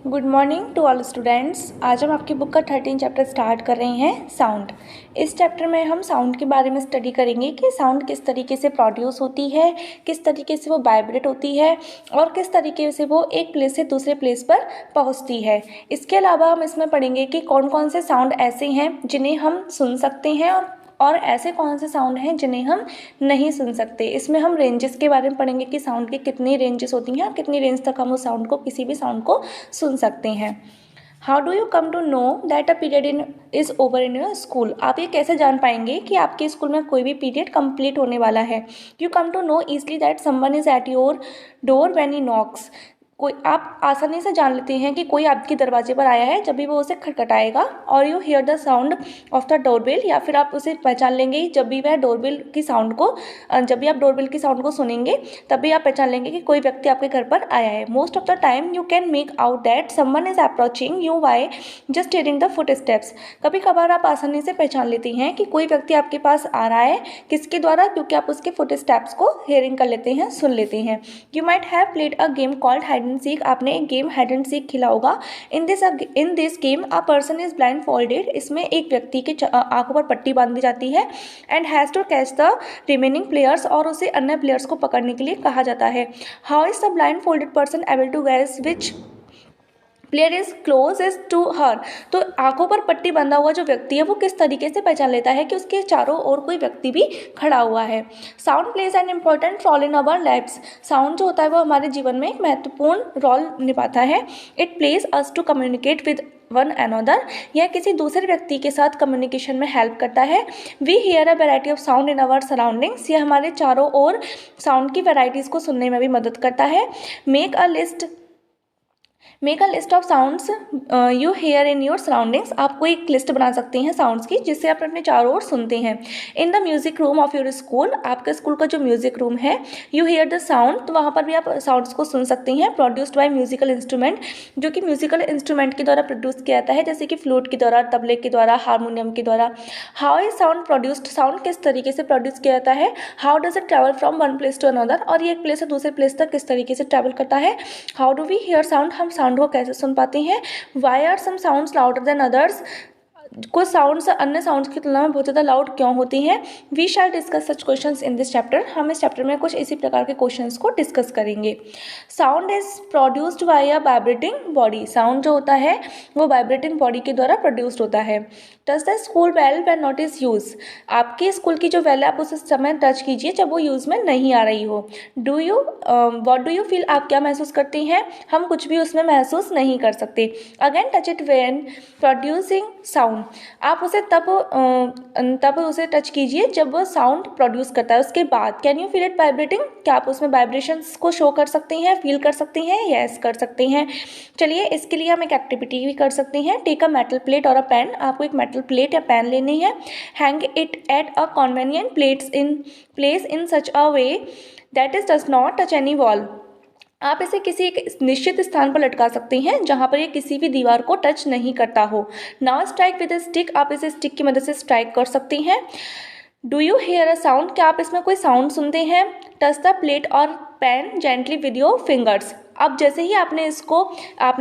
Good morning to all students. आज हम आपकी बुक का 13 चैप्टर स्टार्ट कर रहे हैं साउंड। इस चैप्टर में हम साउंड के बारे में स्टडी करेंगे कि साउंड किस तरीके से प्रोड्यूस होती है, किस तरीके से वो वाइब्रेट होती है और किस तरीके से वो एक प्लेस से दूसरे प्लेस पर पहुंचती है। इसके अलावा हम इसमें पढ़ेंगे कि कौन कौन से साउंड ऐसे हैं जिन्हें हम सुन सकते हैं और ऐसे कौन से साउंड हैं जिन्हें हम नहीं सुन सकते। इसमें हम रेंजेस के बारे में पढ़ेंगे कि साउंड की कितनी रेंजेस होती हैं और कितनी रेंज तक हम उस साउंड को किसी भी साउंड को सुन सकते हैं। How do you come to know that a period is over in your school. आप ये कैसे जान पाएंगे कि आपके स्कूल में कोई भी पीरियड कंप्लीट होने वाला है। You come to know easily that someone is at your door when he knocks. कोई आप आसानी से जान लेते हैं कि कोई आपके दरवाजे पर आया है जब भी वो उसे खटखटाएगा। और you here the sound of the doorbell, या फिर आप उसे पहचान लेंगे जब भी वह डोरबेल की साउंड को जब भी आप डोरबेल की साउंड को सुनेंगे तभी आप पहचान लेंगे कि कोई व्यक्ति आपके घर पर आया है। Most of the time you can make out that someone is approaching you by just hearing the foot steps. कभी कभार आप आसानी से पहचान लेते हैं कि कोई व्यक्ति आपके पास आ रहा है, किसके द्वारा, क्योंकि आप उसके फुट स्टेप्स को हियरिंग कर लेते हैं, सुन लेते हैं। You might have played a game called hide and seek. आपने एक गेम हाइड एंड सीक खेला होगा। In this game a person is blind folded. इसमें एक व्यक्ति के आंखों पर पट्टी बांधी जाती है and has to catch the remaining players, और उसे अन्य प्लेयर्स को पकड़ने के लिए कहा जाता है। How is the blindfolded person able to guess which player is closest to her. तो आंखों पर पट्टी बंधा हुआ जो व्यक्ति है वो किस तरीके से पहचान लेता है कि उसके चारों ओर कोई व्यक्ति भी खड़ा हुआ है। Sound plays an important role in our lives. Sound जो होता है वो हमारे जीवन में एक महत्वपूर्ण रोल निभाता है। It plays us to communicate with one another. यह किसी दूसरे व्यक्ति के साथ कम्युनिकेशन में हेल्प करता है। We hear a variety of sound in our surroundings. यह हमारे चारों ओर साउंड की वैरायटीज़ को सुनने में भी मदद करता है। Make a list of sounds you here in your surroundings. आपको एक लिस्ट बना सकते हैं साउंड्स की जिससे आप अपने चारों ओर सुनते हैं। In the music room of your school, आपके स्कूल का जो म्यूजिक रूम है, यू हेयर द साउंड, तो वहाँ पर भी आप साउंड्स को सुन सकते हैं। प्रोड्यूस्ड बाय म्यूजिकल इंस्ट्रूमेंट, जो कि म्यूजिकल इंस्ट्रूमेंट के द्वारा प्रोड्यूस किया जाता है, जैसे कि फ्लूट के द्वारा, तबले के द्वारा, हारमोनियम के द्वारा। How is sound produced. Sound किस तरीके से प्रोड्यूस किया जाता है। How does it travel from one place to another, और ये एक प्लेस से दूसरे प्लेस तक किस तरीके से ट्रैवल करता है। How do we hear sound, हम साउंड को कैसे सुन पाते हैं। Why are some sounds louder than others, कुछ साउंड्स अन्य साउंड्स की तुलना में बहुत ज़्यादा लाउड क्यों होती हैं। We shall discuss such questions in this chapter. हम इस चैप्टर में कुछ इसी प्रकार के क्वेश्चंस को डिस्कस करेंगे। Sound is produced by a vibrating body. Sound जो होता है वो वाइब्रेटिंग बॉडी के द्वारा प्रोड्यूस्ड होता है। Touch the school bell when not is use. आपके स्कूल की जो बेल है आप उस समय टच कीजिए जब वो यूज़ में नहीं आ रही हो। व्हाट डू यू फील, आप क्या महसूस करते हैं। हम कुछ भी उसमें महसूस नहीं कर सकते। Again touch it when producing sound. आप उसे तब उसे टच कीजिए जब वो साउंड प्रोड्यूस करता है। उसके बाद can you feel it vibrating, क्या आप उसमें वाइब्रेशंस को शो कर सकते हैं, फील कर सकते हैं। यस, कर सकते हैं। चलिए, इसके लिए हम एक एक्टिविटी भी कर सकते हैं। टेक अ मेटल प्लेट और अ पेन। आपको एक मेटल प्लेट या पेन लेनी है। Hang it at a convenient place in such a way that is does not touch any wall. आप इसे किसी एक निश्चित स्थान पर लटका सकते हैं जहां पर ये किसी भी दीवार को टच नहीं करता हो। Now strike with a stick. आप इसे स्टिक की मदद से स्ट्राइक कर सकते हैं। Do you hear a sound, क्या आप इसमें कोई साउंड सुनते हैं। टच द प्लेट और pen gently with your fingers. अब जैसे ही आपने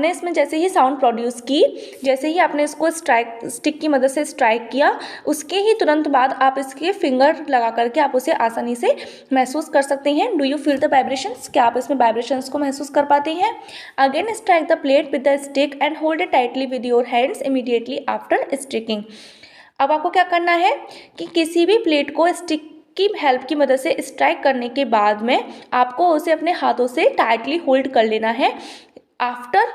इसमें जैसे ही साउंड प्रोड्यूस की, जैसे ही आपने इसको स्टिक की मदद से स्ट्राइक किया, उसके ही तुरंत बाद आप इसके फिंगर लगा करके आप उसे आसानी से महसूस कर सकते हैं। Do you feel the vibrations, क्या आप इसमें वाइब्रेशंस को महसूस कर पाते हैं। Again strike the plate with the stick and hold it tightly with your hands immediately after striking. अब आपको क्या करना है कि किसी भी प्लेट को स्टिक की हेल्प की मदद से स्ट्राइक करने के बाद में आपको उसे अपने हाथों से टाइटली होल्ड कर लेना है आफ्टर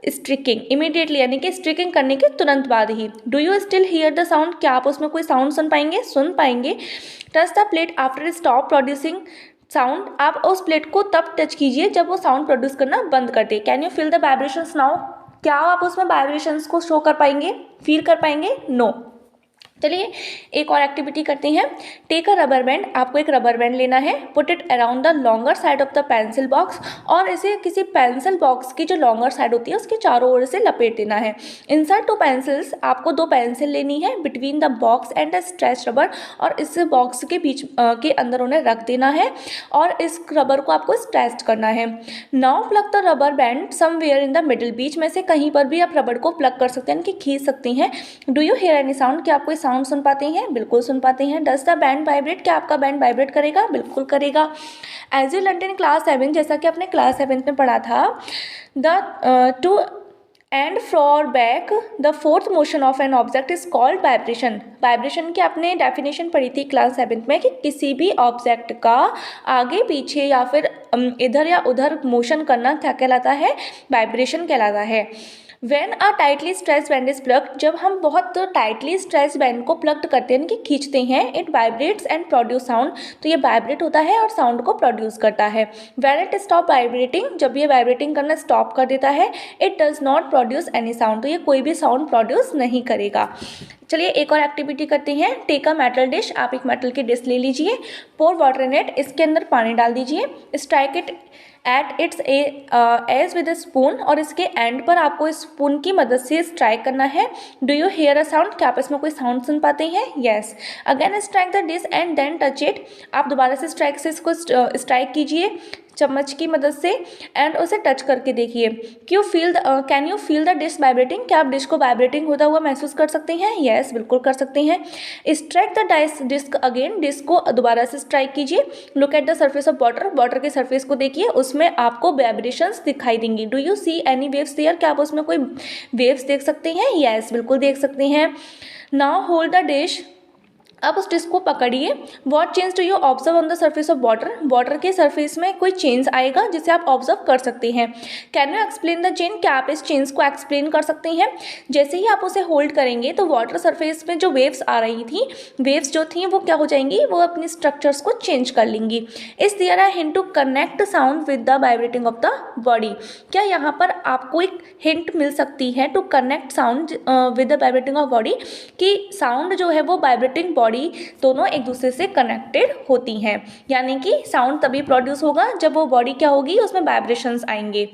स्ट्रिकिंग इमीडिएटली, यानी कि स्ट्रिकिंग करने के तुरंत बाद ही। Do you still hear the sound, क्या आप उसमें कोई साउंड सुन पाएंगे। Touch the plate after stop producing sound. आप उस प्लेट को तब टच कीजिए जब वो साउंड प्रोड्यूस करना बंद कर दे। Can you feel the vibrations now, क्या आप उसमें वाइब्रेशंस को शो कर पाएंगे, फील कर पाएंगे। नो। चलिए एक और एक्टिविटी करते हैं। टेक अ रबर बैंड, आपको एक रबर बैंड लेना है, put it around the longer side of the pencil box, और इसे किसी पेंसिल बॉक्स की जो लॉन्गर साइड होती है उसके चारों ओर से लपेट देना है। इंसर्ट टू पेंसिल्स, आपको 2 पेंसिल लेनी है between the box and the stretch rubber, और इस बॉक्स के बीच के अंदर उन्हें रख देना है और इस रबर को आपको स्ट्रेच करना है। Now plug the rubber band somewhere in the middle, बीच में से कहीं पर भी आप रबर को प्लग कर सकते हैं, यानी कि खींच सकते हैं। Do you hear any sound, क्या आप कोई साउंड सुन पाते हैं? बिल्कुल सुन पाते हैं। डज द बैंड वाइब्रेट, क्या आपका बैंड वाइब्रेट करेगा? बिल्कुल करेगा। As you learn in class 7, जैसा कि आपने क्लास 7 में पढ़ा था, the to and fro back the forth motion of an object is called vibration. Vibration की आपने डेफिनेशन पढ़ी थी क्लास 7 में कि किसी भी ऑब्जेक्ट का आगे पीछे या फिर इधर या उधर मोशन करना क्या कहलाता है? वाइब्रेशन कहलाता है। When a tightly stretched band is plugged, जब हम बहुत टाइटली स्ट्रेच बैंड को प्लग्ड करते हैं कि खींचते हैं, it vibrates and produce sound, तो ये वाइब्रेट होता है और साउंड को प्रोड्यूस करता है। When it stop वाइब्रेटिंग, जब ये वाइब्रेटिंग करना स्टॉप कर देता है, it does not produce any sound, तो ये कोई भी साउंड प्रोड्यूस नहीं करेगा। चलिए एक और एक्टिविटी करते हैं। टेक अ मेटल डिश, आप एक मेटल की डिश ले लीजिए, पोर वाटर इन इट, इसके अंदर पानी डाल दीजिए, strike it at its edge with spoon, और इसके एंड पर आपको स्पून की मदद से स्ट्राइक करना है। Do you hear a sound, क्या आप इसमें कोई साउंड सुन पाते हैं? Yes. Again strike the dish and then touch it, आप दोबारा से स्ट्राइक से इसको स्ट्राइक कीजिए चम्मच की मदद से एंड उसे टच करके देखिए। Can you feel the dish vibrating, क्या आप डिश को वाइब्रेटिंग होता हुआ महसूस कर सकते हैं? येस, बिल्कुल कर सकते हैं। Strike the disc again, disc को दोबारा से स्ट्राइक कीजिए। Look at the surface of water, water के सर्फेस को देखिए, उसमें आपको वाइब्रेशंस दिखाई देंगी। Do you see any waves there, क्या आप उसमें कोई वेव्स देख सकते हैं? येस, बिल्कुल देख सकते हैं। नाउ होल्ड द डिश, आप उस डिस्क को पकड़िए। What change do you observe on the surface of water, water के सर्फेस में कोई चेंज आएगा जिसे आप ऑब्जर्व कर सकते हैं। Can you explain the change, क्या आप इस चेंज को एक्सप्लेन कर सकते हैं? जैसे ही आप उसे होल्ड करेंगे तो वाटर सर्फेस में जो वेव्स आ रही थी, वेव्स जो थी वो क्या हो जाएंगी, वो अपनी स्ट्रक्चर्स को चेंज कर लेंगी। Is there a hint to connect sound with the vibrating of the body, क्या यहाँ पर आपको एक हिंट मिल सकती है to connect sound with the vibrating of body, कि साउंड जो है वो वाइब्रेटिंग बॉडी दोनों एक दूसरे से कनेक्टेड होती हैं, यानी कि साउंड तभी प्रोड्यूस होगा जब वो बॉडी क्या होगी, उसमें वाइब्रेशंस आएंगे।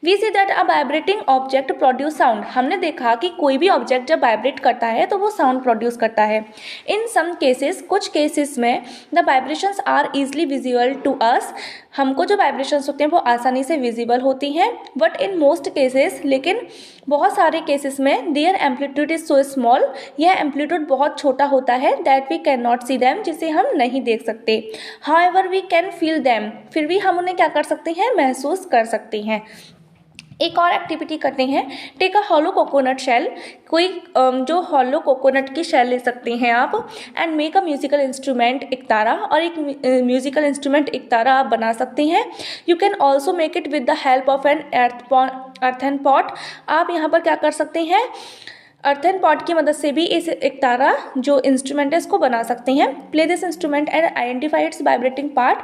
We see that a vibrating object produce sound, हमने देखा कि कोई भी ऑब्जेक्ट जब वाइब्रेट करता है तो वो साउंड प्रोड्यूस करता है। इन सम केसेस, कुछ केसेस में the vibrations are easily visible to us, हमको जो वाइब्रेशंस होते हैं वो आसानी से विजिबल होती हैं। बट इन मोस्ट केसेस, लेकिन बहुत सारे केसेस में there amplitude is so small, यह एम्पलीट्यूड बहुत छोटा होता है, that we can not see them, जिसे हम नहीं देख सकते। However we can feel them, फिर भी हम उन्हें क्या कर सकते हैं, महसूस कर सकते हैं। एक और एक्टिविटी करते हैं। Take a hollow coconut shell, कोई जो हॉलो कोकोनट की शेल ले सकते हैं आप, and make a musical instrument ektara, और एक म्यूजिकल इंस्ट्रूमेंट इकतारा आप बना सकते हैं। You can also make it with the help of an earthen pot, आप यहाँ पर क्या कर सकते हैं, अर्थन पॉट की मदद से भी इस इकतारा जो इंस्ट्रूमेंट है इसको बना सकते हैं। Play this instrument and identify it's vibrating part,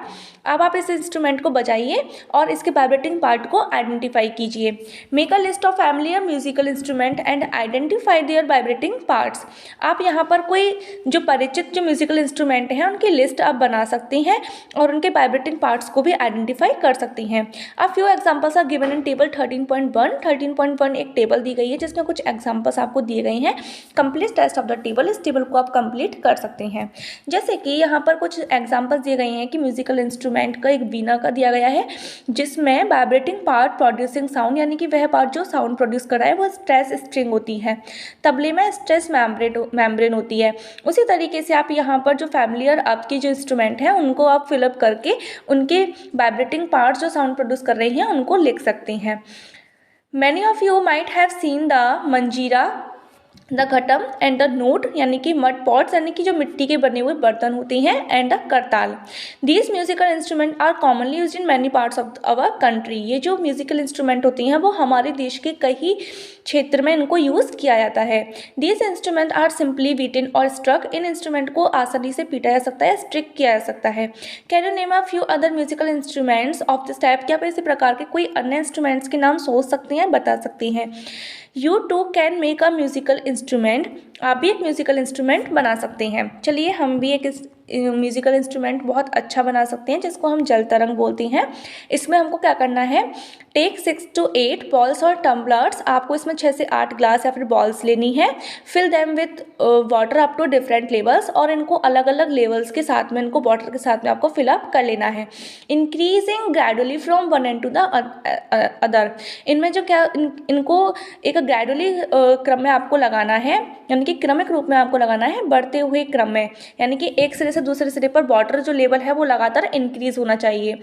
अब आप इस इंस्ट्रूमेंट को बजाइए और इसके वाइब्रेटिंग पार्ट को आइडेंटिफाई कीजिए। Make a list of familiar musical instrument and identify there vibrating parts, आप यहाँ पर कोई जो परिचित जो म्यूजिकल इंस्ट्रूमेंट हैं उनकी लिस्ट आप बना सकते हैं और उनके वाइब्रेटिंग पार्ट्स को भी आइडेंटिफाई कर सकते हैं। अब few examples are given in table 13.1। 13.1 एक टेबल दी गई है जिसमें कुछ एग्जाम्पल्स आपको दिए गए हैं। Complete test of the table, इस टेबल को आप कंप्लीट कर सकते हैं। जैसे कि यहाँ पर कुछ एग्जाम्पल्स दिए गए हैं कि म्यूजिकल इंस्ट्रूमेंट का एक वीणा का दिया गया है जिसमें वाइब्रेटिंग पार्ट प्रोड्यूसिंग साउंड, यानी कि वह पार्ट जो साउंड प्रोड्यूस कर रहा है वो स्ट्रेस स्ट्रिंग होती है। तबले में स्ट्रेस मेम्ब्रेन होती है। उसी तरीके से आप यहाँ पर जो फैमिलियर आपकी जो इंस्ट्रूमेंट है उनको आप फिलअप करके उनके वाइब्रेटिंग पार्ट्स जो साउंड प्रोड्यूस कर रहे हैं उनको लिख सकते हैं। Many of you might have seen the manjira, the ghatam and the note, यानी कि मड पॉट्स, यानी कि जो मिट्टी के बने हुए बर्तन होते हैं, and the kartal. These musical instrument are commonly use in many parts of our country, ये जो म्यूजिकल इंस्ट्रूमेंट होती हैं वो हमारे देश के कई क्षेत्र में इनको यूज़ किया जाता है। These instrument are simply beaten और स्ट्रक, इन इंस्ट्रूमेंट को आसानी से पीटा जा सकता है, स्ट्रिक किया जा सकता है। Can you name a few other musical instruments of this type, क्या आप इसी प्रकार के कोई अन्य इंस्ट्रूमेंट्स के नाम सोच सकते हैं, बता सकते हैं। You too can make a musical instrument, आप भी एक म्यूज़िकल इंस्ट्रूमेंट बना सकते हैं। चलिए हम भी एक म्यूज़िकल इंस्ट्रूमेंट बहुत अच्छा बना सकते हैं जिसको हम जल तरंग बोलते हैं। इसमें हमको क्या करना है, टेक 6 to 8 बॉल्स और टम्बलर्स, आपको इसमें 6 से 8 ग्लास या फिर बॉल्स लेनी है। Fill them with water up to different levels, और इनको अलग अलग लेवल्स के साथ में, इनको वाटर के साथ में आपको फिलअप कर लेना है। Increasing gradually from one end to the other, इनमें जो क्या इनको एक ग्रेजुअली क्रम में आपको लगाना है, यानी कि क्रमिक रूप में आपको लगाना है, बढ़ते हुए क्रम में, यानी कि एक सिरे से दूसरे सिरे पर वाटर जो लेवल है वो लगातार इंक्रीज होना चाहिए।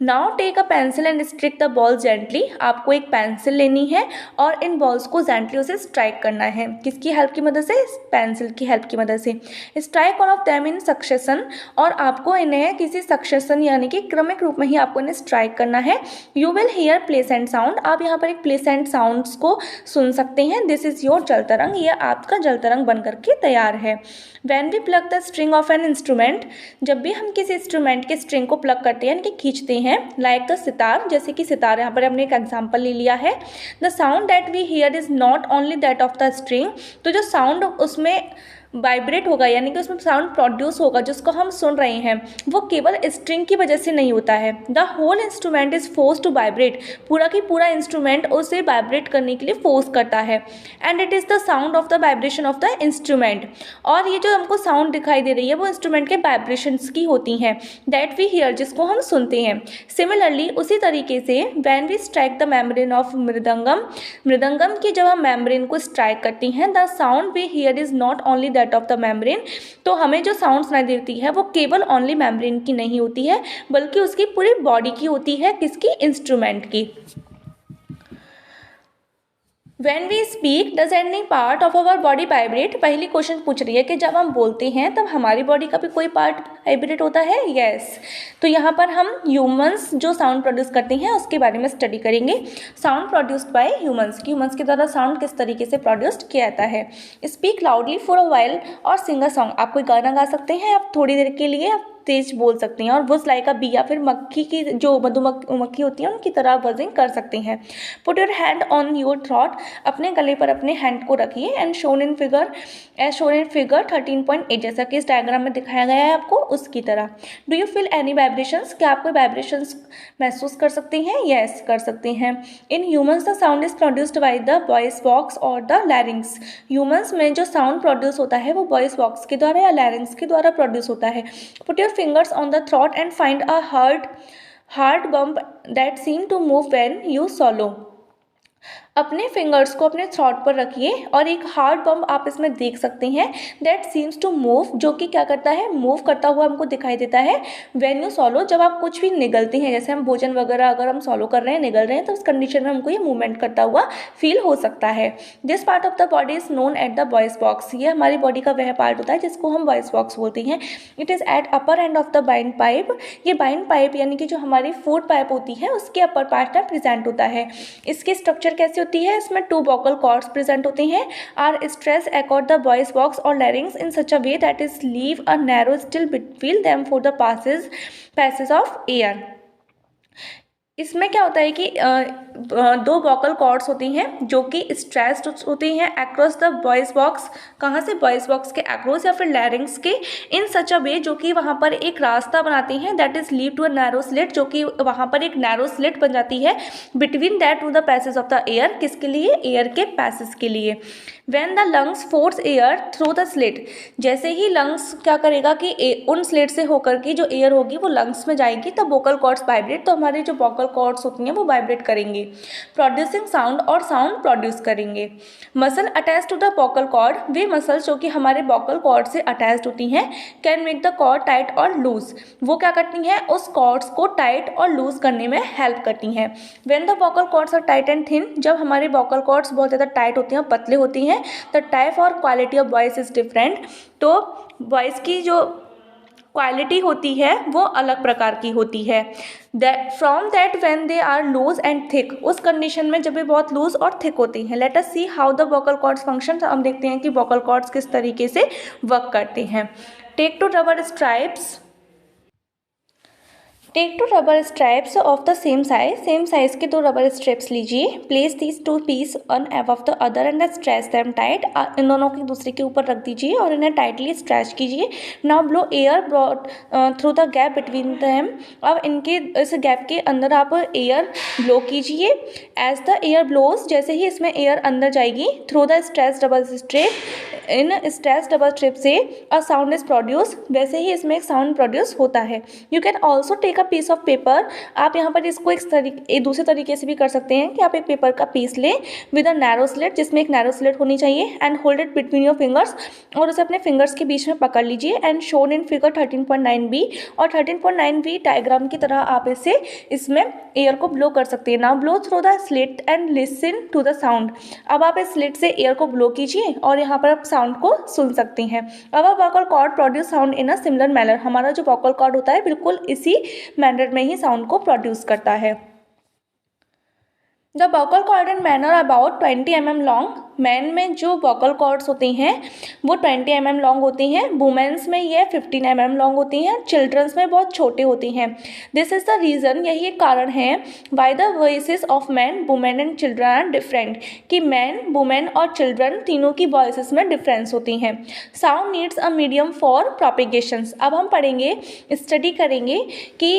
Now take a pencil and strike the bowl gently, आपको एक पेंसिल लेनी है और इन बॉल्स को जेंटली उसे स्ट्राइक करना है। किसकी हेल्प की मदद से, पेंसिल की हेल्प की मदद से। Strike all of them in succession, और आपको इन्हें किसी सक्सेशन यानी कि क्रमिक रूप में ही आपको इन्हें स्ट्राइक करना है। यू विल हियर प्लेसेंट साउंड, आप यहाँ पर एक प्लेसेंट साउंड्स को सुन सकते हैं। दिस इज योर जल तरंग, ये आपका जल तरंग बन करके तैयार है। When we plug the string of an instrument, जब भी हम किसी इंस्ट्रूमेंट के स्ट्रिंग को प्लग करते हैं यानी कि खींचते हैं, लाइक द सितार, जैसे कि सितार, यहाँ पर हमने एक एग्जाम्पल ले लिया है। The sound that we hear is not only that of the string, तो जो साउंड उसमें वाइब्रेट होगा यानी कि उसमें साउंड प्रोड्यूस होगा जिसको हम सुन रहे हैं, वो केवल स्ट्रिंग की वजह से नहीं होता है। The whole instrument is force to vibrate, पूरा की पूरा इंस्ट्रूमेंट उसे वाइब्रेट करने के लिए फोर्स करता है। And it is the sound of the vibration of the instrument, और ये जो हमको साउंड दिखाई दे रही है वो इंस्ट्रूमेंट के वाइब्रेशंस की होती हैं, दैट वी हियर, जिसको हम सुनते हैं। सिमिलरली उसी तरीके से when we strike the membrane of mridangam, mridangam की जब हम मेम्ब्रेन को स्ट्राइक करती हैं, the sound we hear is not only of the membrane, तो हमें जो साउंड सुनाई देती है वो केवल ओनली मेम्ब्रेन की नहीं होती है, बल्कि उसकी पूरी बॉडी की होती है। किसकी, इंस्ट्रूमेंट की। When we speak, does any part of our body vibrate? पहली क्वेश्चन पूछ रही है कि जब हम बोलते हैं तब हमारी बॉडी का भी कोई पार्ट वाइब्रेट होता है। यस, तो यहाँ पर हम ह्यूमंस जो साउंड प्रोड्यूस करते हैं उसके बारे में स्टडी करेंगे। Sound produced by humans, humans के द्वारा साउंड किस तरीके से प्रोड्यूस्ड किया जाता है। Speak loudly for a while और सिंग अ सॉन्ग, आप कोई गाना गा सकते हैं, आप थोड़ी देर के लिए आप तेज बोल सकते हैं, और बुज लाइक अ बी, या फिर मक्खी की जो मधुमक्खी होती है उनकी तरह बजिंग कर सकते हैं। Put your hand on your throat, अपने गले पर अपने हैंड को रखिए। And shown in figure, as shown in figure 13.8, जैसा कि इस डायग्राम में दिखाया गया है आपको उसकी तरह। Do you feel any vibrations, क्या आप कोई वाइब्रेशंस महसूस कर सकते हैं। यस, कर सकते हैं। In humans the sound is produced by the voice box और द लैरिंग्स, ह्यूमंस में जो साउंड प्रोड्यूस होता है वो वॉइस बॉक्स के द्वारा या लैरिंग्स के द्वारा प्रोड्यूस होता है। Put your fingers on the throat and find a heart bump that seem to move when you swallow, अपने फिंगर्स को अपने थ्रोट पर रखिए और एक हार्ट बम्प आप इसमें देख सकते हैं, दैट सीम्स टू मूव, जो कि क्या करता है, मूव करता हुआ हमको दिखाई देता है। व्हेन यू सॉलो, जब आप कुछ भी निगलते हैं, जैसे हम भोजन वगैरह अगर हम सॉलो कर रहे हैं, निगल रहे हैं, तो उस कंडीशन में हमको ये मूवमेंट करता हुआ फील हो सकता है। This part of the body is known at the voice box, ये हमारी बॉडी का वह पार्ट होता है जिसको हम वॉइस बॉक्स बोलते हैं। It is at upper and of the bind pipe, ये बाइंड पाइप यानी कि जो हमारी फूड पाइप होती है उसके अपर पार्ट में प्रेजेंट होता है। इसकी स्ट्रक्चर कैसी होती है, इसमें 2 vocal cords प्रेजेंट होते हैं, are stretched across the voice box और larynx in such a way that is leave a narrow स्टिल between them for the passage of air. इसमें क्या होता है कि 2 वोकल कॉर्ड्स होती हैं जो कि स्ट्रेस्ड होती हैं अक्रॉस द वॉइस बॉक्स, कहाँ से, वॉइस बॉक्स के अक्रॉस या फिर लैरिंग्स के, इन सच अ वे, जो कि वहाँ पर एक रास्ता बनाती हैं, that is lead to a narrow slit, जो कि वहाँ पर एक नैरो स्लिट बन जाती है between that two the passage of the air, किसके लिए, एयर के पैसेज के लिए। When the lungs force air through the slit, जैसे ही लंग्स क्या करेगा कि उन स्लिट से होकर के जो एयर होगी वो लंग्स में जाएगी, तब वोकल कॉर्ड्स वाइब्रेट, तो हमारे जो वोकल कॉर्ड्स होती हैं वो वाइब्रेट करेंगे, प्रोड्यूसिंग साउंड और साउंड प्रोड्यूस करेंगे। Muscle attach to the vocal cord, वे मसल्स जो कि हमारे वोकल कॉर्ड से अटैच होती हैं, can make the cord tight और लूज, वो क्या करती हैं, उस कॉर्ड्स को टाइट और लूज करने में हेल्प करती हैं। When the vocal cords are tight and thin, जब हमारे वोकल कॉर्ड्स बहुत ज़्यादा टाइट होती हैं, पतले होती हैं, द टाइप और quality of voice is different, तो वॉइस की जो क्वालिटी होती है वो अलग प्रकार की होती है। From that when they are loose and thick, उस कंडीशन में जब ये बहुत लूज और थिक होती हैं। Let us see how the vocal cords function, हम देखते हैं कि वोकल कॉर्ड्स किस तरीके से वर्क करते हैं। Take 2 rubber stripes, take two rubber straps of the same size के 2 रबर स्ट्रैप्स लीजिए। Place these 2 piece on above the other end stretch them tight. इन दोनों को दूसरे के ऊपर रख दीजिए और इन्हें टाइटली स्ट्रेच कीजिए। Now blow air broad through the gap between them. अब इनके इस गैप के अंदर आप एयर ब्लो कीजिए। एज द एयर ब्लोज, जैसे ही इसमें एयर अंदर जाएगी, through the stretch double strap, इन स्ट्रेच डबल स्ट्रेप से अ साउंड इज प्रोड्यूस, वैसे ही इसमें एक साउंड प्रोड्यूस होता है। You can also take a piece of paper. आप यहाँ पर इसको एक दूसरे तरीके से भी कर सकते हैं कि आप एक पेपर का पीस लें विद अ नैरो स्लिट, जिसमें एक नैरो स्लिट होनी चाहिए, and hold it between your fingers, और उसे अपने फिंगर्स के बीच में पकड़ लीजिए। And shown in figure 13.9b, और 13.9b डायग्राम की तरह आप इसमें एयर को ब्लो कर सकते हैं। Now blow through the slit and listen to the sound. अब आप इस स्लिट से एयर को ब्लो कीजिए और यहाँ पर आप साउंड को सुन सकते हैं। अब vocal cord produce sound in a similar manner. हमारा जो वोकल कॉर्ड होता है बिल्कुल इसी मैनर में ही साउंड को प्रोड्यूस करता है। The vocal cord and man are about 20 mm long. Man में जो वोकल कॉर्ड्स होते हैं वो 20 mm लॉन्ग होती हैं। वुमेन्स में ये 15 mm लॉन्ग होती हैं। चिल्ड्रंस में बहुत छोटे होती हैं। दिस इज़ द रीज़न, यही एक कारण है, why the voices of man, women and children are different, कि मैन, वुमेन और चिल्ड्रन तीनों की वॉइसेस में डिफरेंस होती हैं। Sound needs a medium for propagations. अब हम पढ़ेंगे, स्टडी करेंगे कि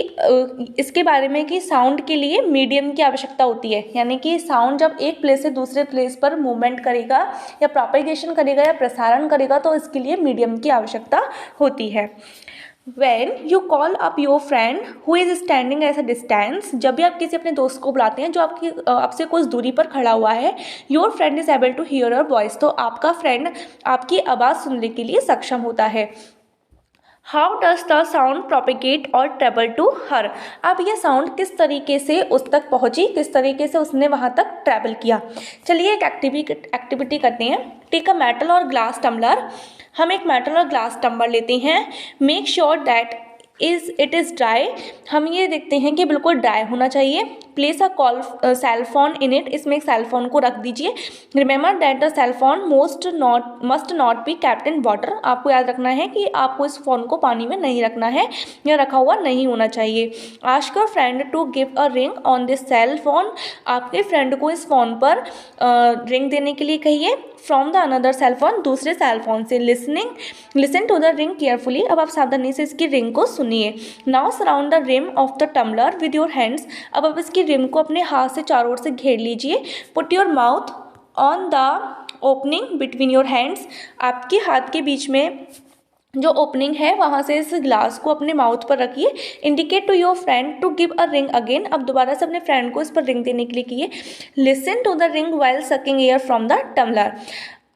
इसके बारे में कि साउंड के लिए मीडियम की आवश्यकता होती है, यानी कि साउंड जब एक प्लेस से दूसरे प्लेस पर मूवमेंट करेगा या प्रोपेगेशन करेगा या प्रसारण करेगा तो इसके लिए मीडियम की आवश्यकता होती है। When you call up your friend who is standing at a distance, जब भी आप किसी अपने दोस्त को बुलाते हैं जो आपसे कुछ दूरी पर खड़ा हुआ है, your friend is able to hear your voice, तो आपका फ्रेंड आपकी आवाज़ सुनने के लिए सक्षम होता है। How does the sound propagate और ट्रेवल टू हर। अब ये साउंड किस तरीके से उस तक पहुंची, किस तरीके से उसने वहाँ तक ट्रैवल किया। चलिए एक एक्टिविटी करते हैं। टेक अ मेटल और ग्लास टम्बलर। हम एक मेटल और ग्लास टम्बलर लेते हैं। Make sure that it is dry. हम ये देखते हैं कि बिल्कुल ड्राई होना चाहिए। Place a cell phone in it. इसमें एक सेल फोन को रख दीजिए। Remember that the cell phone must not be kept in water. आपको याद रखना है कि आपको इस फ़ोन को पानी में नहीं रखना है या रखा हुआ नहीं होना चाहिए। Ask your friend to give a ring on this cell phone. आपके फ्रेंड को इस फ़ोन पर रिंग देने के लिए कहिए। From the another cell phone, दूसरे सेल फोन से। Listen to the ring carefully. अब आप सावधानी से इसकी रिंग को सुनिए। Now surround the rim of the tumbler with your hands. अब आप इसकी रिम को अपने हाथ से चारों ओर से घेर लीजिए। Put your mouth on the opening between your hands. आपके हाथ के बीच में जो ओपनिंग है वहाँ से इस ग्लास को अपने माउथ पर रखिए। Indicate to your friend to give a ring again. अब दोबारा से अपने फ्रेंड को इस पर रिंग देने के लिए किए। Listen to the ring while sucking air from the tumbler.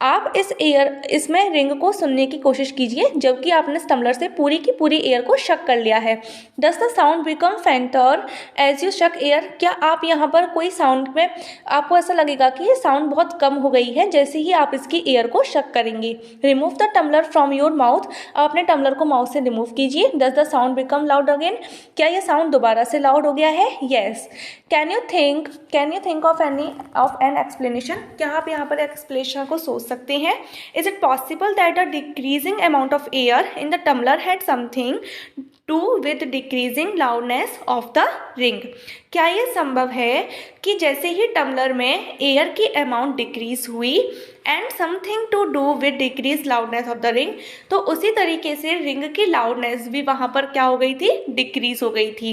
आप इसमें रिंग को सुनने की कोशिश कीजिए जबकि आपने इस टम्बलर से पूरी की पूरी एयर को शक कर लिया है। Does the sound become fainter as you suck air. क्या आप यहाँ पर कोई साउंड में आपको ऐसा लगेगा कि ये साउंड बहुत कम हो गई है जैसे ही आप इसकी एयर को शक करेंगे। Remove the tumbler from your mouth. आप अपने टम्बलर को माउथ से रिमूव कीजिए। Does the sound become loud again. क्या ये साउंड दोबारा से लाउड हो गया है? Yes. Can you think of an explanation. क्या आप यहाँ पर एक्सप्लेनेशन को सोच सकते हैं? Is it possible that the decreasing amount of air in the tumbler had something to with decreasing loudness of the ring. क्या ये संभव है कि जैसे ही टम्बलर में एयर की अमाउंट डिक्रीज हुई and something to do with decrease loudness of the ring, तो उसी तरीके से रिंग की लाउडनेस भी वहाँ पर क्या हो गई थी? डिक्रीज हो गई थी।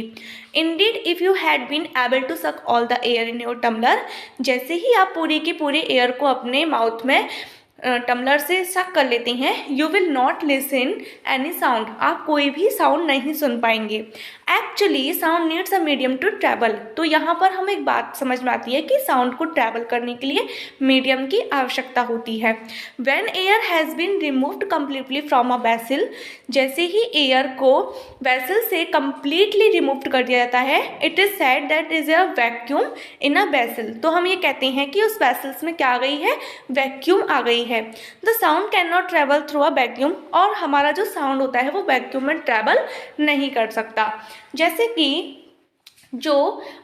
Indeed if you had been able to suck all the air in your tumbler. जैसे ही आप पूरी की पूरी एयर को अपने माउथ में टम्बलर से सक कर लेते हैं, you will not listen any sound. आप कोई भी साउंड नहीं सुन पाएंगे। Actually sound needs a medium to travel. तो यहाँ पर हमें एक बात समझ में आती है कि साउंड को ट्रैवल करने के लिए मीडियम की आवश्यकता होती है। When air has been removed completely from a vessel. जैसे ही एयर को वेसल से कम्प्लीटली रिमूव्ड कर दिया जाता है, it is said that is a vacuum in a vessel. तो हम ये कहते हैं कि उस वेसल्स में क्या आ गई है? वैक्यूम आ गई है। The sound can not travel through a vacuum. और हमारा जो साउंड होता है वो वैक्यूम में ट्रैवल नहीं कर सकता। जैसे कि जो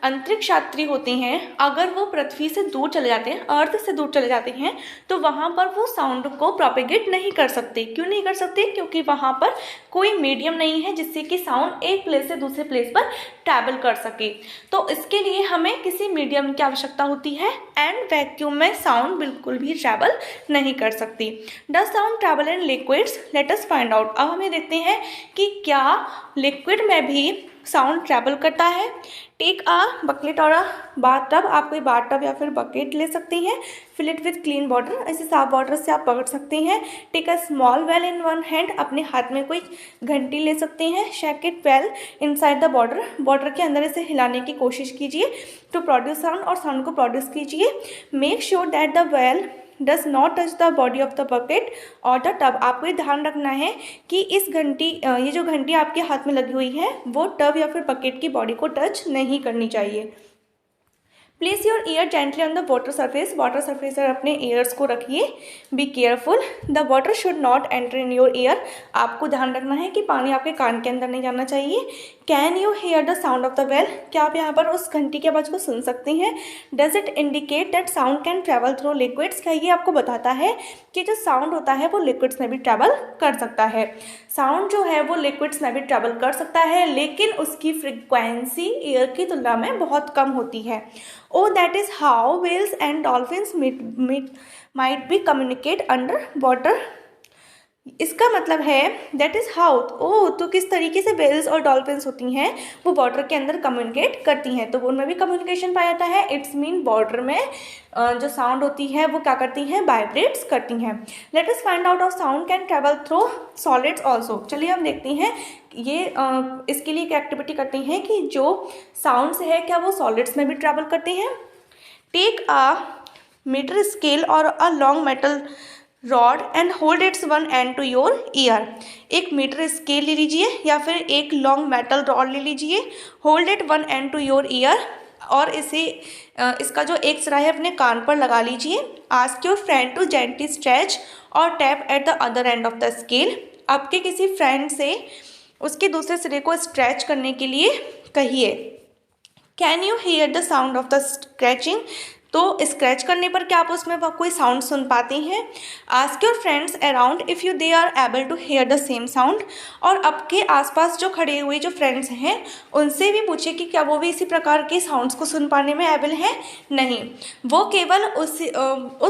अंतरिक्ष यात्री होते हैं अगर वो पृथ्वी से दूर चले जाते हैं, अर्थ से दूर चले जाते हैं, तो वहाँ पर वो साउंड को प्रोपेगेट नहीं कर सकते। क्यों नहीं कर सकते? क्योंकि वहाँ पर कोई मीडियम नहीं है जिससे कि साउंड एक प्लेस से दूसरे प्लेस पर ट्रैवल कर सके। तो इसके लिए हमें किसी मीडियम की आवश्यकता होती है, एंड वैक्यूम में साउंड बिल्कुल भी ट्रैवल नहीं कर सकती। Does sound travel in liquids? Let us find out. अब हमें देखते हैं कि क्या लिक्विड में भी साउंड ट्रैवल करता है। टेक अ बकेट और अ बाथ टब। आप कोई बाथ टब या फिर बकेट ले सकती हैं। Fill it with clean water. ऐसे साफ वाटर से आप पकड़ सकती हैं। Take a small bell in one hand. अपने हाथ में कोई घंटी ले सकती हैं। Shake it well inside the water. Water के अंदर इसे हिलाने की कोशिश कीजिए टू प्रोड्यूस साउंड, और साउंड को प्रोड्यूस कीजिए। Make sure that the bell does not touch the body of the bucket or the tub. आपको ये ध्यान रखना है कि इस घंटी ये जो घंटी आपके हाथ में लगी हुई है वो टब या फिर बकेट की बॉडी को टच नहीं करनी चाहिए। Place your year gently on the water surface. Water surface पर अपने ईयर्स को रखिए। Be careful, the water should not enter in your year. आपको ध्यान रखना है कि पानी आपके कान के अंदर नहीं जाना चाहिए। Can you hear the sound of the bell? क्या आप यहाँ पर उस घंटी की आवाज़ को सुन सकती हैं? Does it indicate that sound can travel through liquids? क्या ये आपको बताता है कि जो साउंड होता है वो लिक्विड्स में भी ट्रैवल कर सकता है? साउंड जो है वो लिक्विड्स में भी ट्रैवल कर सकता है, लेकिन उसकी फ्रिक्वेंसी एयर की तुलना में बहुत कम होती है। Oh, that is how whales and dolphins might be communicate under water. इसका मतलब है दैट इज़ हाउ। ओह, तो किस तरीके से वेल्स और डॉल्फिन्स होती हैं वो वाटर के अंदर कम्युनिकेट करती हैं, तो उनमें भी कम्युनिकेशन पाया जाता है। इट्स मीन वाटर में जो साउंड होती है वो क्या करती हैं? वाइब्रेट्स करती हैं। Let us find out of sound can travel through solids also. चलिए हम देखते हैं ये इसके लिए एक एक्टिविटी करते हैं कि जो साउंड्स है क्या वो सॉलिड्स में भी ट्रैवल करते हैं। Take a meter scale or a long metal rod and hold its one end to your ear. एक मीटर स्केल ले लीजिए या फिर एक लॉन्ग मेटल रॉड ले लीजिए। Hold it one end to your ear, और इसे इसका जो एक सिरा है अपने कान पर लगा लीजिए। Ask your friend to gently stretch और tap at the other end of the scale. आपके किसी फ्रेंड से उसके दूसरे सिरे को स्ट्रेच करने के लिए कहिए। Can you hear the sound of the scratching? तो स्क्रैच करने पर क्या आप उसमें कोई साउंड सुन पाते हैं? Ask your friends around if you they are able to hear the same sound. और आपके आसपास जो खड़े हुए जो फ्रेंड्स हैं उनसे भी पूछे कि क्या वो भी इसी प्रकार के साउंड्स को सुन पाने में एबल हैं? नहीं, वो केवल उस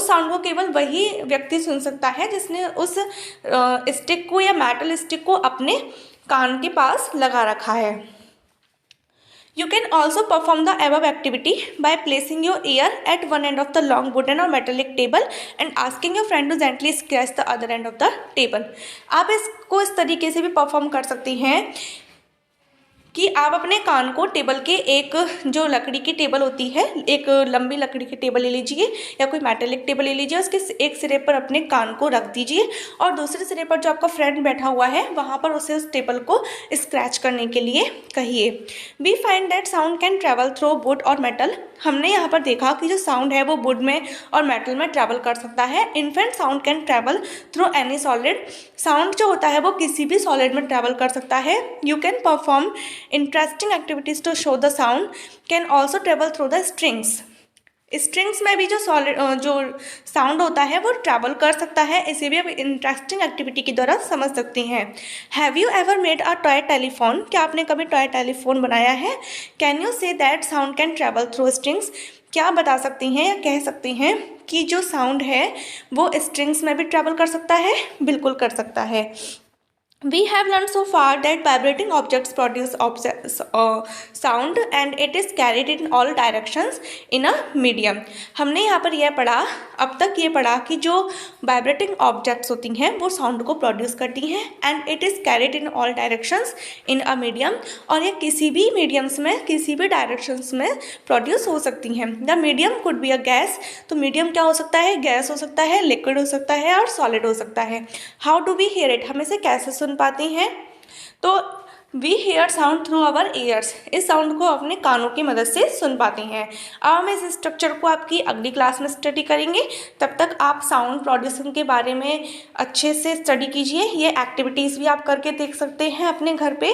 साउंड को केवल वही व्यक्ति सुन सकता है जिसने उस स्टिक को या मेटल स्टिक को अपने कान के पास लगा रखा है। You can also perform the above activity by placing your ear at one end of the long wooden or metallic table and asking your friend to gently scratch the other end of the table. आप इसको इस तरीके से भी perform कर सकती हैं कि आप अपने कान को टेबल के एक जो लकड़ी की टेबल होती है, एक लंबी लकड़ी की टेबल ले लीजिए या कोई मेटेलिक टेबल ले लीजिए, उसके एक सिरे पर अपने कान को रख दीजिए और दूसरे सिरे पर जो आपका फ्रेंड बैठा हुआ है वहाँ पर उसे उस टेबल को स्क्रैच करने के लिए कहिए। We find that sound can travel through wood or metal. हमने यहाँ पर देखा कि जो साउंड है वो वुड में और मेटल में ट्रैवल कर सकता है। In fact sound can travel through any solid. Sound जो होता है वो किसी भी सॉलिड में ट्रैवल कर सकता है। You can perform interesting activities to show the sound can also travel through the strings. Strings में भी जो साउंड होता है वो ट्रैवल कर सकता है। इसे भी आप इंटरेस्टिंग एक्टिविटी के द्वारा समझ सकती हैं। Have you ever made a toy telephone? क्या आपने कभी टॉय टेलीफोन बनाया है? Can you say that sound can travel through strings? क्या बता सकती हैं या कह सकती हैं कि जो साउंड है वो स्ट्रिंग्स में भी ट्रैवल कर सकता है? बिल्कुल कर सकता है। We have learned so far that vibrating objects produce sound and it is carried in all directions in a medium. हमने यहाँ पर यह पढ़ा, अब तक ये पढ़ा कि जो vibrating objects होती हैं वो साउंड को प्रोड्यूस करती हैं and it is carried in all directions in a medium, और ये किसी भी मीडियम्स में किसी भी डायरेक्शंस में प्रोड्यूस हो सकती हैं। The medium could be a gas. तो मीडियम क्या हो सकता है? गैस हो सकता है, लिक्विड हो सकता है और सॉलिड हो सकता है। How do we hear it? हम इसे कैसे सुन पाते हैं? तो we hear sound through our ears, इस साउंड को अपने कानों की मदद से सुन पाते हैं। अब हम इस स्ट्रक्चर को आपकी अगली क्लास में स्टडी करेंगे। तब तक आप साउंड प्रोड्यूसिंग के बारे में अच्छे से स्टडी कीजिए। ये एक्टिविटीज़ भी आप करके देख सकते हैं अपने घर पे,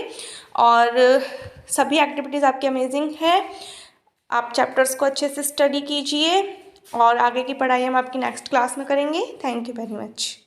और सभी एक्टिविटीज़ आपकी अमेजिंग है। आप चैप्टर्स को अच्छे से स्टडी कीजिए और आगे की पढ़ाई हम आपकी नेक्स्ट क्लास में करेंगे। Thank you very much.